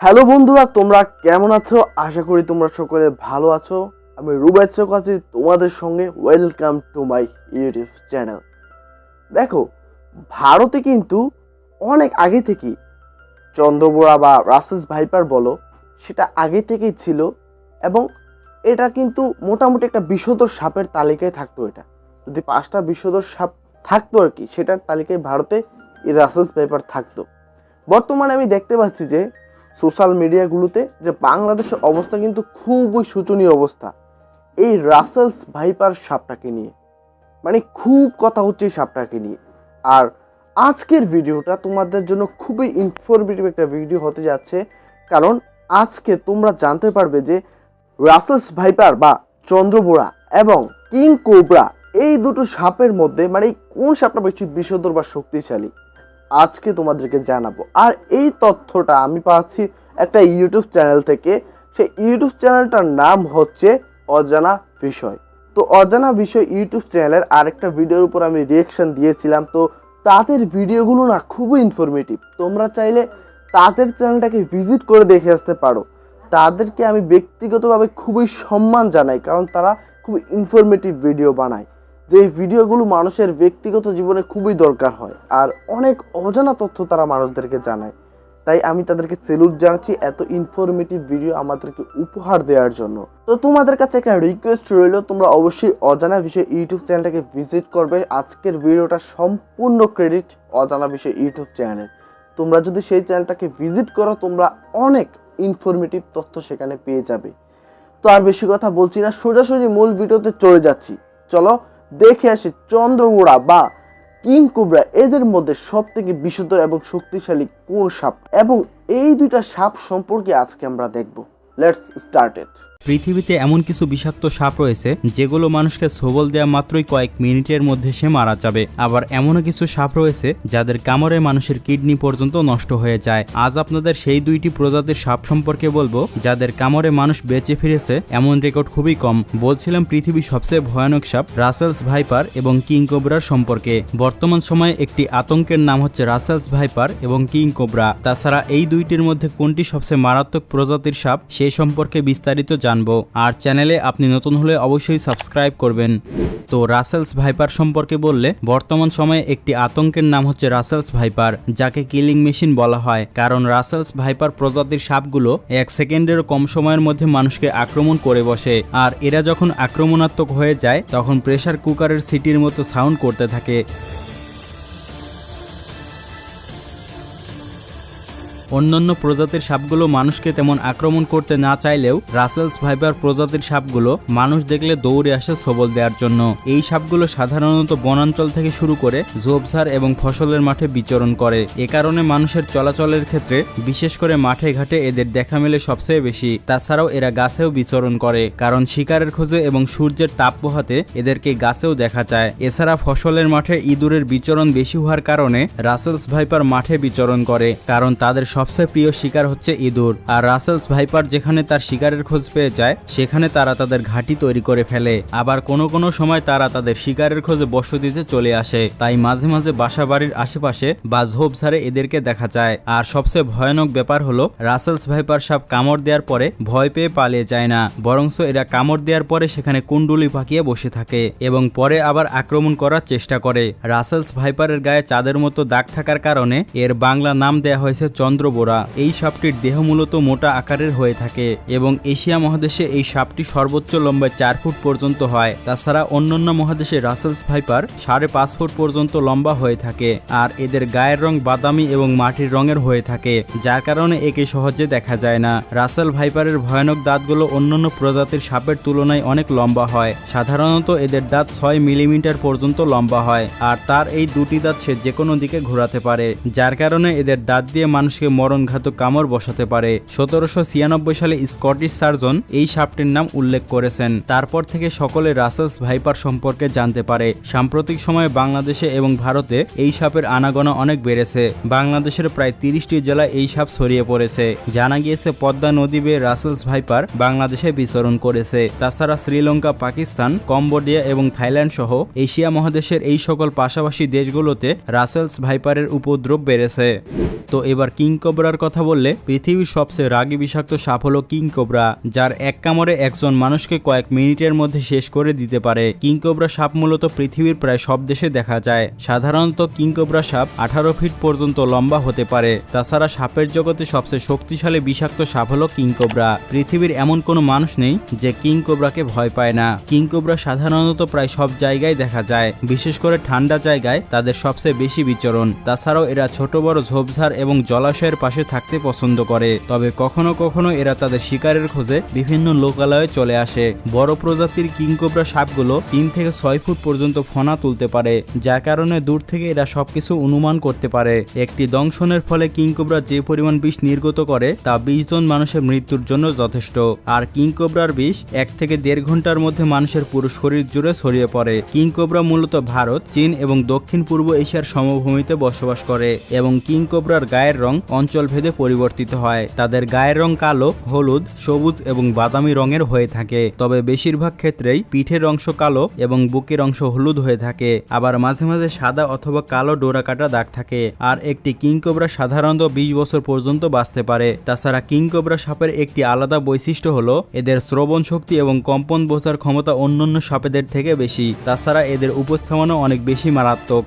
Hello বন্ধুরা, তোমরা কেমন আছো? আশা করি তোমরা সকলে ভালো আছো। আমি রুবাইত চক আছি তোমাদের সঙ্গে। Welcome to my YouTube channel. দেখো, ভারতে কিন্তু অনেক আগে থেকেই চন্দ্রবোড়া বা রাসেলস ভাইপার বলো, সেটা আগে থেকেই ছিল এবং এটা কিন্তু মোটামুটি একটা বিষধর সাপের তালিকায় থাকতো। এটা যদি 5টা বিষধর সাপ থাকতো আর কি, সেটার তালিকায় ভারতে এই রাসেলস ভাইপার থাকতো। বর্তমানে আমি দেখতে পাচ্ছি যে সোশ্যাল মিডিয়াগুলোতে যে বাংলাদেশের অবস্থা কিন্তু খুবই শোচনীয় অবস্থা এই রাসেলস ভাইপার সাপটাকে নিয়ে। মানে খুব কথা হচ্ছে এই সাপটাকে নিয়ে। আর আজকের ভিডিওটা তোমাদের জন্য খুবই ইনফরমেটিভ একটা ভিডিও হতে যাচ্ছে, কারণ আজকে তোমরা জানতে পারবে যে রাসেলস ভাইপার বা চন্দ্রবোড়া এবং কিং কোবরা এই দুটো সাপের মধ্যে মানে কোন সাপটা বেশি বিষধর বা শক্তিশালী আজকে তোমাদেরকে জানাবো। আর এই তথ্যটা আমি পাচ্ছি একটা ইউটিউব চ্যানেল থেকে। সেই ইউটিউব চ্যানেলটার নাম হচ্ছে অজানা বিষয়। তো অজানা বিষয় ইউটিউব চ্যানেলের আরেকটা ভিডিওর উপর আমি রিয়েকশন দিয়েছিলাম। তো তাদের ভিডিওগুলো না খুবই ইনফরমেটিভ। তোমরা চাইলে তাদের চ্যানেলটাকে ভিজিট করে দেখে আসতে পারো। তাদেরকে আমি ব্যক্তিগতভাবে খুবই সম্মান জানাই, কারণ তারা খুবই ইনফরমেটিভ ভিডিও বানায়, যে ভিডিওগুলো মানুষের ব্যক্তিগত জীবনে খুবই দরকার হয়। আর অনেক অজানা তথ্য তারা মানুষদেরকে জানায়। তাই আমি তাদেরকে সেলুট জানাচ্ছি এত ইনফরমেটিভ ভিডিও আমাদেরকে উপহার দেওয়ার জন্য। তো তোমাদের কাছে একটা রিকোয়েস্ট রইল, তোমরা অবশ্যই অজানা বিষয় ইউটিউব চ্যানেলটাকে ভিজিট করবে। আজকের ভিডিওটা সম্পূর্ণ ক্রেডিট অজানা বিষয় ইউটিউব চ্যানেলের। তোমরা যদি সেই চ্যানেলটাকে ভিজিট করো, তোমরা অনেক ইনফরমেটিভ তথ্য সেখানে পেয়ে যাবে। তো আর বেশি কথা বলছি না, সোজাসুজি মূল ভিডিওতে চলে যাচ্ছি। চলো দেখে আসি চন্দ্রবোড়া বা কিং কোবরা এদের মধ্যে সব থেকে বিষধর এবং শক্তিশালী কোন সাপ, এবং এই দুইটা সাপ সম্পর্কে আজকে আমরা দেখব। Let's start it. পৃথিবীতে এমন কিছু বিষাক্ত সাপ রয়েছে যেগুলো মানুষকে সবল দেওয়া মাত্রই কয়েক মিনিটের মধ্যে সে মারা যাবে। আবার এমনও কিছু সাপ রয়েছে যাদের কামড়ে মানুষের কিডনি পর্যন্ত নষ্ট হয়ে যায়। আজ আপনাদের সেই দুইটি প্রজাতির সাপ সম্পর্কে বলবো যাদের কামড়ে মানুষ বেঁচে ফিরেছে এমন রেকর্ড খুবই কম। বলছিলাম পৃথিবীর সবচেয়ে ভয়ানক সাপ রাসেলস ভাইপার এবং কিং কোবরার সম্পর্কে। বর্তমান সময়ে একটি আতঙ্কের নাম হচ্ছে রাসেলস ভাইপার এবং কিং কোবরা। তাছাড়া এই দুইটির মধ্যে কোনটি সবচেয়ে মারাত্মক প্রজাতির সাপ সেই সম্পর্কে বিস্তারিত জানবো। আর চ্যানেলে আপনি নতুন হলে অবশ্যই সাবস্ক্রাইব করবেন। তো রাসেলস ভাইপার সম্পর্কে বললে বর্তমান সময়ে একটি আতঙ্কের নাম হচ্ছে রাসেলস ভাইপার, যাকে কিলিং মেশিন বলা হয়। কারণ রাসেলস ভাইপার প্রজাতির সাপগুলো 1 সেকেন্ডেরও কম সময়ের মধ্যে মানুষকে আক্রমণ করে বসে। আর এরা যখন আক্রমণাত্মক হয়ে যায় তখন প্রেসার কুকারের সিটির মতো সাউন্ড করতে থাকে। অন্যান্য প্রজাতির সাপগুলো মানুষকে তেমন আক্রমণ করতে না চাইলেও রাসেলস ভাইপার প্রজাতির সাপগুলো মানুষ দেখলে দৌড়ে আসে সবল দেওয়ার জন্য। এই সাপগুলো সাধারণত বনাঞ্চল থেকে শুরু করে ঝোপঝাড় এবং ফসলের মাঠে বিচরণ করে। এ কারণে মানুষের চলাচলের ক্ষেত্রে বিশেষ করে মাঠে ঘাটে এদের দেখা মেলে সবচেয়ে বেশি। তাছাড়াও এরা গাছেও বিচরণ করে, কারণ শিকারের খোঁজে এবং সূর্যের তাপ পোহাতে এদেরকে গাছেও দেখা যায়। এছাড়া ফসলের মাঠে ইঁদুরের বিচরণ বেশি হওয়ার কারণে রাসেলস ভাইপার মাঠে বিচরণ করে, কারণ তাদের সবচেয়ে প্রিয় শিকার হচ্ছে ইঁদুর। আর রাসেলস ভাইপার যেখানে তার শিকারের খোঁজ পেয়ে যায় সেখানে তারা তাদের ঘাঁটি তৈরি করে ফেলে। আবার কোনো কোনো সময় তারা তাদের শিকারের খোঁজে বসতিতে চলে আসে। তাই মাঝে মাঝে বাসা বাড়ির আশেপাশে বা ঝোপঝাড়ে এদেরকে দেখা যায়। আর সবচেয়ে ভয়ানক ব্যাপার হলো রাসেলস ভাইপার সাপ কামড় দেওয়ার পরে ভয় পেয়ে পালিয়ে যায় না, বরঞ্চ এরা কামড় দেওয়ার পরে সেখানে কুণ্ডুলি পাকিয়ে বসে থাকে এবং পরে আবার আক্রমণ করার চেষ্টা করে। রাসেলস ভাইপারের গায়ে চাঁদের মতো দাগ থাকার কারণে এর বাংলা নাম দেয়া হয়েছে চন্দ্রবোড়া। এই সাপটির দেহ মূলত মোটা আকারের হয়ে থাকে এবং এশিয়া মহাদেশে এই সাপটি সর্বোচ্চ লম্বায় 4 ফুট পর্যন্ত হয়। তাছাড়া অন্যান্য মহাদেশে রাসেলস ভাইপার 5.5 ফুট পর্যন্ত লম্বা হয়ে থাকে। আর এদের গায়ের রং বাদামি এবং মাটির রঙের হয়ে থাকে, যার কারণে একে সহজে দেখা যায় না। রাসেল ভাইপারের ভয়ানক দাঁতগুলো অন্যান্য প্রজাতির সাপের তুলনায় অনেক লম্বা হয়। সাধারণত এদের দাঁত 6 মিলিমিটার পর্যন্ত লম্বা হয়। আর তার এই দুটি দাঁত সে যে কোনো দিকে ঘোরাতে পারে, যার কারণে এদের দাঁত দিয়ে মানুষকে মরণঘাতক কামড় বসাতে পারে। 1796 সালে স্কটিশ সার্জন এই সাপটির নাম উল্লেখ করেছেন। তারপর থেকে সকলে রাসেলস ভাইপার সম্পর্কে জানতে পারে। সাম্প্রতিক সময়ে বাংলাদেশে এবং ভারতে এই সাপের আনাগোনা অনেক বেড়েছে। বাংলাদেশের প্রায় 30টি জেলায় এই সাপ ছড়িয়ে পড়েছে। জানা গিয়েছে পদ্মা নদী বেয়ে রাসেলস ভাইপার বাংলাদেশে বিচরণ করেছে। তাছাড়া শ্রীলঙ্কা, পাকিস্তান, কম্বোডিয়া এবং থাইল্যান্ড সহ এশিয়া মহাদেশের এই সকল পাশাপাশি দেশগুলোতে রাসেলস ভাইপারের উপদ্রব বেড়েছে। তো এবার কিং কোবরার কথা বললে পৃথিবীর সবচেয়ে রাগী বিষাক্ত সাপ হলো কিং কোবরা, যার এক কামড়ে একজন মানুষকে কয়েক মিনিটের মধ্যে শেষ করে দিতে পারে। কিং কোবরা সাপ মূলত পৃথিবীর প্রায় সব দেশে দেখা যায়। সাধারণত কিং কোবরা সাপ 18 ফিট পর্যন্ত লম্বা হতে পারে। তাছাড়া সাপের জগতে সবচেয়ে শক্তিশালী বিষাক্ত সাপ হলো কিং কোবরা। পৃথিবীর এমন কোনো মানুষ নেই যে কিং কোবরাকে ভয় পায় না। কিং কোবরা সাধারণত প্রায় সব জায়গায় দেখা যায়, বিশেষ করে ঠান্ডা জায়গায় তাদের সবচেয়ে বেশি বিচরণ। তাছাড়াও এরা ছোট বড় ঝোপঝাড় এবং জলাশয়ের পাশে থাকতে পছন্দ করে, তবে কখনো কখনো এরা তাদের শিকারের খোঁজে বিভিন্ন লোকালয়ে চলে আসে। বড় প্রজাতির কিং কোবরা সাপগুলো 3 থেকে 6 ফুট পর্যন্ত ফনা তুলতে পারে, যার কারণে দূর থেকে এরা সবকিছু অনুমান করতে পারে। একটি দংশনের ফলে কিং কোবরা যে পরিমাণ বিষ নির্গত করে তা 20 জন মানুষের মৃত্যুর জন্য যথেষ্ট। আর কিং কোবরার বিষ 1 থেকে 1.5 ঘন্টার মধ্যে মানুষের পুরো শরীর জুড়ে ছড়িয়ে পড়ে। কিং কোবরা মূলত ভারত, চীন এবং দক্ষিণ পূর্ব এশিয়ার সমভূমিতে বসবাস করে এবং কিং কোবরার গায়ের রং অঞ্চলভেদে পরিবর্তিত হয়। তাদের গায়ের রং কালো, হলুদ, সবুজ এবং বাদামি রঙের হয়ে থাকে, তবে বেশিরভাগ ক্ষেত্রেই পিঠের অংশ কালো এবং বুকের অংশ হলুদ হয়ে থাকে। আবার মাঝে মাঝে সাদা অথবা কালো ডোরা কাটা দাগ থাকে। আর একটি কিং কোবরা সাধারণত 20 বছর পর্যন্ত বাঁচতে পারে। তাছাড়া কিং কোবরা সাপের একটি আলাদা বৈশিষ্ট্য হলো এদের শ্রবণ শক্তি এবং কম্পন বোঝার ক্ষমতা অন্যান্য সাপেদের থেকে বেশি। তাছাড়া এদের উপস্থাপনা অনেক বেশি মারাত্মক।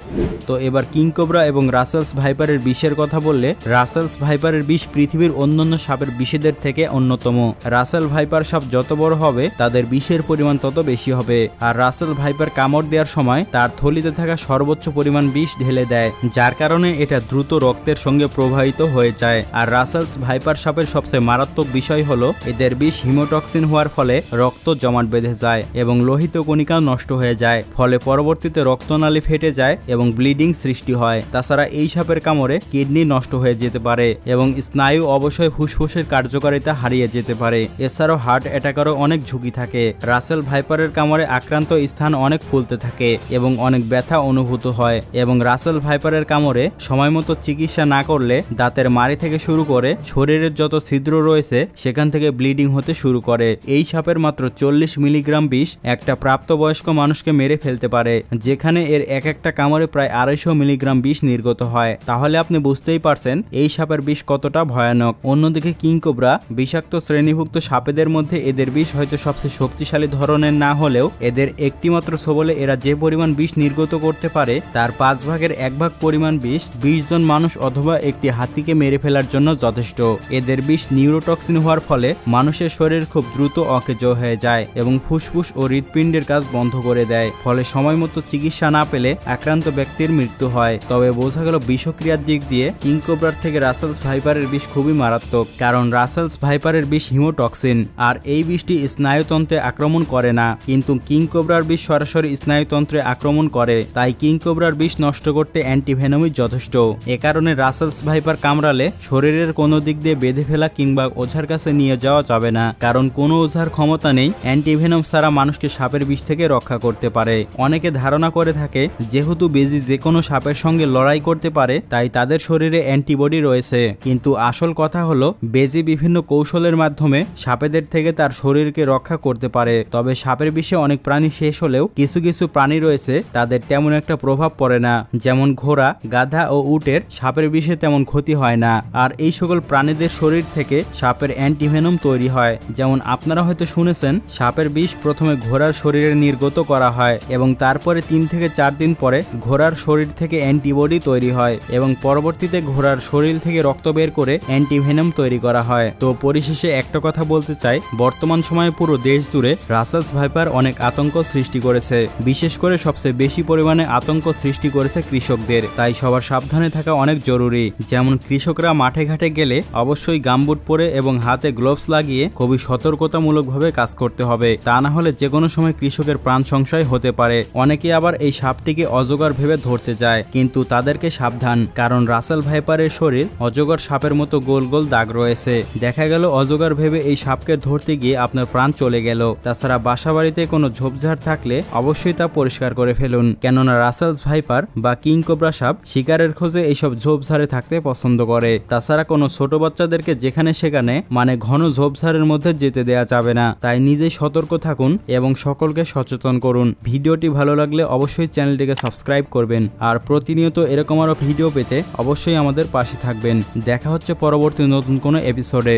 তো এবার কিং কোবরা এবং রাসেলস ভাইপারের বিষের কথা বললে, রাসেলস ভাইপারের বিষ পৃথিবীর অন্যান্য সাপের বিষেদের থেকে অন্যতম। রাসেল ভাইপার সাপ যত বড় হবে তাদের বিষের পরিমাণ তত বেশি হবে। আর রাসেল ভাইপার কামড় দেওয়ার সময় তার থলিতে থাকা সর্বোচ্চ পরিমাণ বিষ ঢেলে দেয়, যার কারণে এটা দ্রুত রক্তের সঙ্গে প্রবাহিত হয়ে যায়। আর রাসেলস ভাইপার সাপের সবচেয়ে মারাত্মক বিষয় হলো এদের বিষ হিমোটক্সিন হওয়ার ফলে রক্ত জমাট বেঁধে যায় এবং লোহিত কণিকা নষ্ট হয়ে যায়, ফলে পরবর্তীতে রক্তনালী ফেটে যায় এবং ব্লিডিং সৃষ্টি হয়। তাছাড়া এই সাপের কামড়ে কিডনি নষ্ট হয়ে যেতে পারে এবং স্নায়ু অবশ্যই ফুসফুসের কার্যকারিতা হারিয়ে যেতে পারে। এছাড়াও হার্ট অ্যাটাকেরও অনেক ঝুঁকি থাকে। রাসেল ভাইপারের কামড়ে আক্রান্ত স্থান অনেক ফুলতে থাকে এবং অনেক ব্যথা অনুভূত হয় এবং রাসেল ভাইপারের কামড়ে সময়মতো চিকিৎসা না করলে দাঁতের মাড়ি থেকে শুরু করে শরীরের যত ছিদ্র রয়েছে সেখান থেকে ব্লিডিং হতে শুরু করে। এই সাপের মাত্র 40 মিলিগ্রাম বিষ একটা প্রাপ্তবয়স্ক মানুষকে মেরে ফেলতে পারে, যেখানে এর এক একটা কামড়ে প্রায় 250 মিলিগ্রাম বিষ নির্গত হয়। তাহলে আপনি বুঝতেই পারছেন এই সাপের বিষ কতটা ভয়ানক। অন্যদিকে কিং কোবরা বিষাক্ত শ্রেণীভুক্ত সাপেদের মধ্যে এদের বিষ হয়তো সবচেয়ে শক্তিশালী ধরনের না হলেও এদের একটি মাত্র ছোবলে এরা যে পরিমাণ বিষ নির্গত করতে পারে তার 5 ভাগের 1 ভাগ পরিমাণ বিষ 20 জন মানুষ অথবা একটি হাতিকে মেরে ফেলার জন্য যথেষ্ট। এদের বিষ নিউরোটক্সিন হওয়ার ফলে মানুষের শরীর খুব দ্রুত অকেজো হয়ে যায় এবং ফুসফুস ও হৃৎপিণ্ডের কাজ বন্ধ করে দেয়, ফলে সময়মতো চিকিৎসা না পেলে আক্রান্ত ব্যক্তির মৃত্যু হয়। তবে বোঝা গেল বিষক্রিয়ার দিক দিয়ে কিং কোবরার থেকে রাসেলস ভাইপারের বিষ খুবই মারাত্মক, কারণ রাসেলস ভাইপারের বিষ হিমোটক্সিন আর এই বিষটি স্নায়ুতন্ত্রে আক্রমণ করে না, কিন্তু কিং কোবরার বিষ সরাসরি স্নায়ুতন্ত্রে আক্রমণ করে। তাই কিং কোবরার বিষ নষ্ট করতে অ্যান্টিভেনমই যথেষ্ট। এ কারণে রাসেলস ভাইপার কামড়ালে শরীরের কোনো দিক দিয়ে বেঁধে ফেলা কিংবা ওঝার কাছে নিয়ে যাওয়া যাবে না, কারণ কোনো ওঝার ক্ষমতা নেই অ্যান্টিভেনম ছাড়া মানুষকে সাপের বিষ থেকে রক্ষা করতে পারে। অনেকে ধারণা করে থাকে যেহেতু বেজি যে কোনো সাপের সঙ্গে লড়াই করতে পারে তাই তাদের শরীরে অ্যান্টিবডি রয়েছে, কিন্তু আসল কথা হলো বেজি বিভিন্ন কৌশলের মাধ্যমে সাপেদের থেকে তার শরীরকে রক্ষা করতে পারে। তবে সাপের বিষে অনেক প্রাণী শেষ হলেও কিছু কিছু প্রাণী রয়েছে তাদের তেমন একটা প্রভাব পড়ে না, যেমন ঘোড়া, গাধা ও উটের সাপের বিষে তেমন ক্ষতি হয় না। আর এই সকল প্রাণীদের শরীর থেকে সাপের অ্যান্টিভেনম তৈরি হয়। যেমন আপনারা হয়তো শুনেছেন সাপের বিষ প্রথমে ঘোড়ার শরীরে নির্গত করা হয় এবং তারপরে 3 থেকে 4 দিন পরে ঘোড়ার শরীর থেকে অ্যান্টিবডি তৈরি হয় এবং পরবর্তীতে ঘোড়ার শরীর থেকে রক্ত বের করে অ্যান্টিভেনম তৈরি করা হয়। তো পরিশেষে একটা কথা বলতে চাই, বর্তমান সময়ে পুরো দেশ জুড়ে রাসেলস ভাইপার অনেক আতঙ্ক সৃষ্টি করেছে, বিশেষ করে সবচেয়ে বেশি পরিমাণে আতঙ্ক সৃষ্টি করেছে কৃষকদের। তাই সবার সাবধানে থাকা অনেক জরুরি। যেমন কৃষকরা মাঠে ঘাটে গেলে অবশ্যই গামবুট পরে এবং হাতে গ্লোভস লাগিয়ে খুবই সতর্কতামূলকভাবে কাজ করতে হবে, তা না হলে যে কোনো সময় কৃষকের প্রাণ সংশয় হতে পারে। অনেকে আবার এই সাপটিকে অজগর ভেবে ধরতে যায়, কিন্তু তাদেরকে সাবধান, কারণ রাসেল ভাইপারের শরীর অজগর সাপের মতো গোল গোল দাগ রয়েছে। দেখা গেল অজগর ভেবে এই সাপকে ধরতে গিয়ে আপনার প্রাণ চলে গেল। তাছাড়া বাসাবাড়িতে কোনো ঝোপঝাড় থাকলে অবশ্যই তা পরিষ্কার করে ফেলুন, কেননা রাসেলস ভাইপার বা কিং কোবরা সাপ শিকারের খোঁজে এইসব ঝোপঝাড়ে থাকতে পছন্দ করে। তাছাড়া কোনো ছোট বাচ্চাদেরকে যেখানে সেখানে মানে ঘন ঝোপঝাড়ের মধ্যে যেতে দেয়া যাবে না। তাই নিজেই সতর্ক থাকুন এবং সকলকে সচেতন করুন। ভিডিওটি ভালো লাগলে অবশ্যই চ্যানেলটিকে সাবস্ক্রাইব করবেন আর প্রতিনিয়ত এরকম আরো ভিডিও পেতে অবশ্যই আমাদের পাশে থাকবেন। থাকবেন। দেখা হচ্ছে পরবর্তী নতুন কোনো এপিসোডে।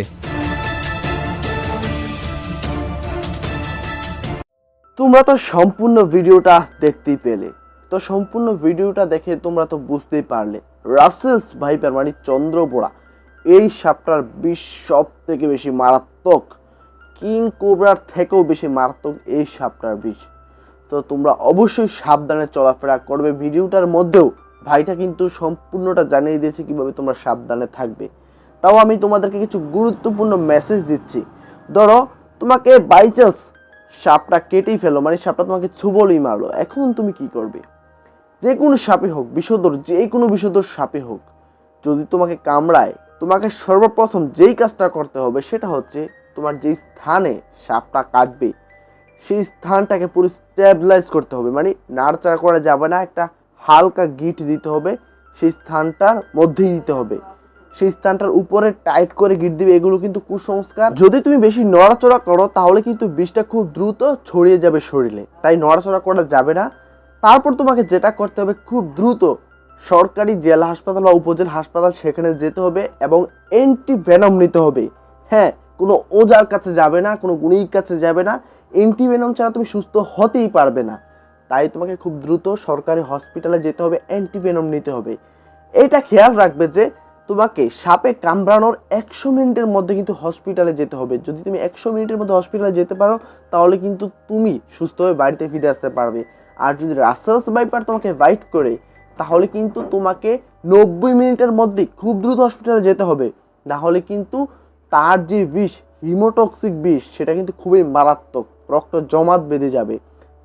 তোমরা তো সম্পূর্ণ ভিডিওটা দেখতেই পেলে, তো সম্পূর্ণ ভিডিওটা দেখে তোমরা তো বুঝতেই পারলে রাসেলস ভাইপার মানে চন্দ্রবোড়া এই সাপটার বিষ সব থেকে বেশি মারাত্মক, কিং কোবরার থেকেও বেশি মারাত্মক এই সাপটার বিষ। তো তোমরা অবশ্যই সাবধানে চলাফেরা করবে। ভিডিওটার মধ্যেও ভাইটা কিন্তু সম্পূর্ণটা জানিয়ে দিয়েছে কিভাবে তোমরা সাবধানে থাকবে। তাও আমি তোমাদেরকে কিছু গুরুত্বপূর্ণ মেসেজ দিচ্ছি। ধরো তোমাকে বাই চান্স সাপটা কেটেই ফেলো, মানে সাপটা তোমাকে ছুবলেই মারলো, এখন তুমি কি করবে? যে কোনো সাপে হোক, বিষধর যে কোনো বিষধর সাপে হোক, যদি তোমাকে কামড়ায়, তোমাকে সর্বপ্রথম যেই কাজটা করতে হবে সেটা হচ্ছে তোমার যেই স্থানে সাপটা কাটবে সেই স্থানটাকে পুরো স্টেবিলাইজ করতে হবে, মানে নাড়াচাড়া করা যাবে না, একটা হালকা গিট দিতে হবে, সেই স্থানটার মধ্যেই দিতে হবে, সেই স্থানটার উপরে টাইট করে গিট দিবে। এগুলো কিন্তু কুসংস্কার। যদি তুমি বেশি নড়াচড়া করো তাহলে কিন্তু বিষটা খুব দ্রুত ছড়িয়ে যাবে শরীরে, তাই নড়াচড়া করা যাবে না। তারপর তোমাকে যেটা করতে হবে, খুব দ্রুত সরকারি জেলা হাসপাতাল বা উপজেলা হাসপাতাল সেখানে যেতে হবে এবং অ্যান্টিভেনম নিতে হবে। হ্যাঁ, কোনো ওজার কাছে যাবে না, কোনো গুণীর কাছে যাবে না, অ্যান্টিভেনম ছাড়া তুমি সুস্থ হতেই পারবে না। তাই তোমাকে খুব দ্রুত সরকারি হসপিটালে যেতে হবে, অ্যান্টিভেনম নিতে হবে। এইটা খেয়াল রাখবে যে তোমাকে সাপে কামড়ানোর 100 মিনিটের মধ্যে কিন্তু হসপিটালে যেতে হবে। যদি তুমি 100 মিনিটের মধ্যে হসপিটালে যেতে পারো তাহলে কিন্তু তুমি সুস্থ হয়ে বাড়িতে ফিরে আসতে পারবে। আর যদি রাসেলস ভাইপার তোমাকে বাইট করে তাহলে কিন্তু তোমাকে 90 মিনিটের মধ্যে খুব দ্রুত হসপিটালে যেতে হবে, না হলে কিন্তু তার যে বিষ, হিমোটক্সিক বিষ, সেটা কিন্তু খুবই মারাত্মক, রক্ত জমাট বেঁধে যাবে।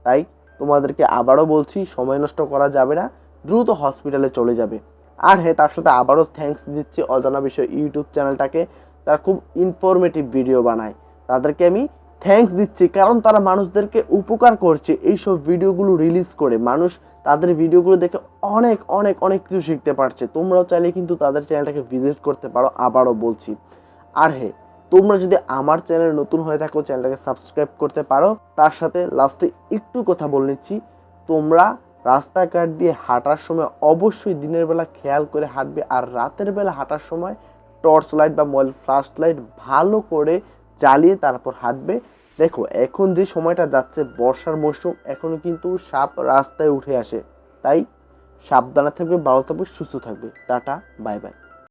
তাই তোমাদেরকে আবারও বলছি, সময় নষ্ট করা যাবে না, দ্রুত হসপিটালে চলে যাবে। আর হ্যাঁ, তার সাথে আবারও থ্যাঙ্কস দিচ্ছি অজানা বিষয় ইউটিউব চ্যানেলটাকে, তারা খুব ইনফরমেটিভ ভিডিও বানায়, তাদেরকে আমি থ্যাঙ্কস দিচ্ছি, কারণ তারা মানুষদেরকে উপকার করছে এইসব ভিডিওগুলো রিলিজ করে। মানুষ তাদের ভিডিওগুলো দেখে অনেক অনেক অনেক কিছু শিখতে পারছে। তোমরাও চাইলে কিন্তু তাদের চ্যানেলটাকে ভিজিট করতে পারো, আবারও বলছি। আর হ্যাঁ, তোমরা যদি আমার চ্যানেল নতুন হয়ে থাকো চ্যানেলটাকে সাবস্ক্রাইব করতে পারো। তার সাথে লাস্টে একটু কথা বলে নিচ্ছি, তোমরা রাস্তাঘাট দিয়ে হাঁটার সময় অবশ্যই দিনের বেলা খেয়াল করে হাঁটবে, আর রাতের বেলা হাঁটার সময় টর্চ লাইট বা মোবাইল ফ্ল্যাশ লাইট ভালো করে জ্বালিয়ে তারপর হাঁটবে। দেখো এখন যে সময়টা যাচ্ছে বর্ষার মরশুম, এখনও কিন্তু সাপ রাস্তায় উঠে আসে, তাই সাবধানে থাকবে, ভালো থাকবে, সুস্থ থাকবে। Tata, bye bye.